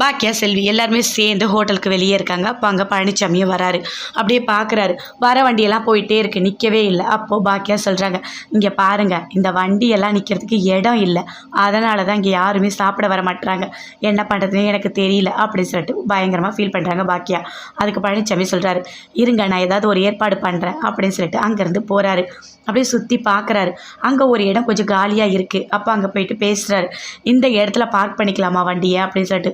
பாக்கியா, செல்வி எல்லாருமே சேர்ந்து ஹோட்டலுக்கு வெளியே இருக்காங்க. அப்போ அங்கே பழனிசாமியும் வராரு. அப்படியே பார்க்குறாரு, வர வண்டியெல்லாம் போயிட்டே இருக்கு, நிற்கவே இல்லை. அப்போது பாக்கியா சொல்கிறாங்க, இங்கே பாருங்கள், இந்த வண்டியெல்லாம் நிற்கிறதுக்கு இடம் இல்லை, அதனால தான் இங்கே யாருமே சாப்பிட வர மாட்டுறாங்க, என்ன பண்ணுறதுன்னு எனக்கு தெரியல அப்படின்னு சொல்லிட்டு பயங்கரமாக ஃபீல் பண்ணுறாங்க பாக்கியா. அதுக்கு பழனிசாமி சொல்கிறாரு, இருங்க நான் ஏதாவது ஒரு ஏற்பாடு பண்ணுறேன் அப்படின்னு சொல்லிட்டு அங்கேருந்து போகிறாரு. அப்படியே சுற்றி பார்க்குறாரு, அங்கே ஒரு இடம் கொஞ்சம் காலியாக இருக்குது. அப்போ அங்கே போயிட்டு பேசுகிறாரு, இந்த இடத்துல பார்க் பண்ணிக்கலாமா வண்டியை அப்படின்னு சொல்லிட்டு.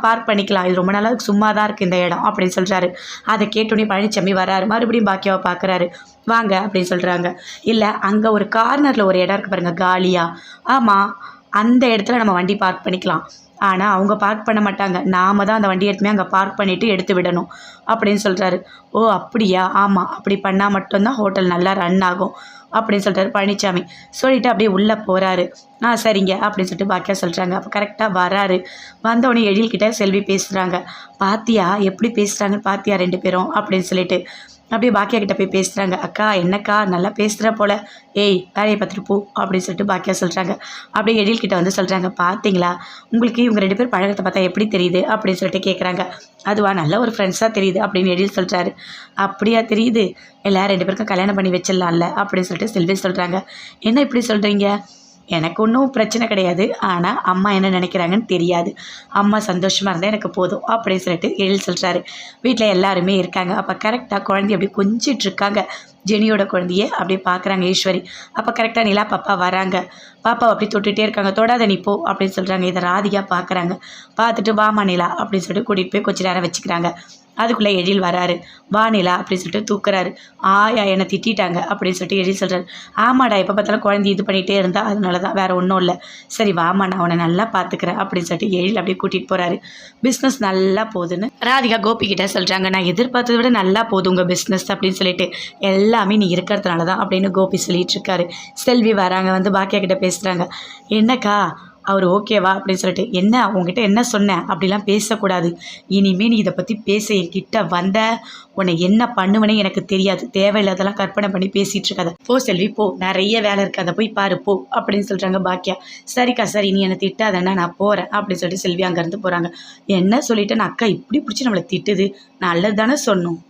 பார்க் பண்ணிக்கலாம், இது ரொம்ப நாளாக சும்மா தான் இருக்குது இந்த இடம் அப்படின்னு சொல்கிறாரு. அதை கேட்டோன்னே பழனிசாமி வராரு, மறுபடியும் பாக்கியாவை பார்க்குறாரு. வாங்க அப்படின்னு சொல்கிறாங்க. இல்லை, அங்கே ஒரு கார்னரில் ஒரு இடம் இருக்குது பாருங்கள் காலியாக, ஆமாம் அந்த இடத்துல நம்ம வண்டி பார்க் பண்ணிக்கலாம், ஆனால் அவங்க பார்க் பண்ண மாட்டாங்க, நாம் தான் அந்த வண்டி எடுத்துமே அங்கே பார்க் பண்ணிவிட்டு எடுத்து விடணும் அப்படின்னு சொல்கிறாரு. ஓ அப்படியா, ஆமாம் அப்படி பண்ணால் மட்டும்தான் ஹோட்டல் நல்லா ரன் ஆகும் அப்படின்னு சொல்கிறாரு பழனிசாமி. சொல்லிவிட்டு அப்படியே உள்ளே போகிறாரு. சரிங்க அப்படின்னு சொல்லிட்டு பாக்கியா சொல்கிறாங்க. அப்போ கரெக்டாக வராரு. வந்தவொடனே எழில்கிட்ட செல்வி பேசுகிறாங்க. பாத்தியா எப்படி பேசுகிறாங்க, பாத்தியா ரெண்டு பேரும் அப்படின்னு சொல்லிட்டு அப்படியே பாக்கியா கிட்ட போய் பேசுகிறாங்க. அக்கா என்னக்கா நல்லா பேசுகிற போல், ஏய் வேலையை பார்த்துட்டு போ அப்படின்னு சொல்லிட்டு பாக்கியா சொல்கிறாங்க. அப்படியே எழில்கிட்ட வந்து சொல்கிறாங்க, பார்த்தீங்களா உங்களுக்கு இவங்க ரெண்டு பேர் பழகத்தை பார்த்தா எப்படி தெரியுது அப்படின்னு சொல்லிட்டு கேட்குறாங்க. அதுவா நல்ல ஒரு ஃப்ரெண்ட்ஸாக தெரியுது அப்படின்னு எழில் சொல்கிறாரு. அப்படியா தெரியுது, எல்லாரும் ரெண்டு பேருக்கும் கல்யாணம் பண்ணி வச்சிடலாம்ல அப்படின்னு சொல்லிட்டு செல்வி சொல்கிறாங்க. என்ன இப்படி சொல்கிறீங்க, எனக்கு ஒன்றும் பிரச்சனை கிடையாது, ஆனால் அம்மா என்ன நினைக்கிறாங்கன்னு தெரியாது, அம்மா சந்தோஷமாக இருந்தால் எனக்கு போதும் அப்படின்னு சொல்லிட்டு எழில் சொல்கிறாரு. வீட்டில் எல்லாருமே இருக்காங்க. அப்போ கரெக்டாக குழந்தைய அப்படி கொஞ்சிட்ருக்காங்க, ஜெனியோட குழந்தைய அப்படியே பார்க்குறாங்க ஈஸ்வரி. அப்போ கரெக்டாக நிலா பாப்பா வராங்க. பாப்பாவை அப்படி தொட்டுகிட்டே இருக்காங்க. தொடாத நீ போ அப்படின்னு சொல்கிறாங்க. இதை ராதிகா பார்க்குறாங்க. பார்த்துட்டு வாமா நிலா அப்படின்னு சொல்லிட்டு கூட்டிகிட்டு போய் கொஞ்சம் நேரம் வச்சுக்கிறாங்க. அதுக்குள்ளே எழில் வராரு. வா நிலா அப்படின்னு சொல்லிட்டு தூக்குறாரு. ஆயா என்னை திட்டாங்க அப்படின்னு சொல்லிட்டு எழில் சொல்கிறாரு. ஆமாடா எப்போ பார்த்தாலும் குழந்தை இது பண்ணிகிட்டே இருந்தா, அதனால தான், வேறு ஒன்றும் இல்லை, சரி வாமா நான் உன்னை நல்லா பார்த்துக்கிறேன் அப்படின்னு சொல்லிட்டு எழில் அப்படியே கூட்டிகிட்டு போகிறாரு. பிஸ்னஸ் நல்லா போகுதுன்னு ராதிகா கோபிக்கிட்ட சொல்கிறாங்க. நான் எதிர்பார்த்ததை விட நல்லா போகுது உங்கள் பிஸ்னஸ் அப்படின்னு சொல்லிட்டு, எல்லாமே நீ இருக்கிறதுனால தான் அப்படின்னு கோபி சொல்லிட்டு இருக்காரு. செல்வி வராங்க, வந்து பாக்கியா கிட்ட பேசுகிறாங்க. என்னக்கா அவர் ஓகேவா அப்படின்னு சொல்லிட்டு, என்ன உங்ககிட்ட என்ன சொன்னேன் அப்படிலாம் பேசக்கூடாது, இனிமேல் நீ இதை பற்றி பேச என்கிட்ட வந்த உன்னை என்ன பண்ணுவேனே எனக்கு தெரியாது, தேவையில்லாதெல்லாம் கற்பனை பண்ணி பேசிகிட்டு இருக்காத, போ செல்வி போ, நிறைய வேலை இருக்குது அதை போய் பாரு போ அப்படின்னு சொல்கிறாங்க பாக்கியா. சரிக்கா சரி நீ என்னை திட்டாதன்னா நான் போகிறேன் அப்படின்னு சொல்லிட்டு செல்வி அங்கேருந்து போகிறாங்க. என்ன சொல்லிட்டு நான் அக்கா இப்படி பிடிச்சி நம்மளை திட்டுது, நல்லது தானே சொன்னோம்.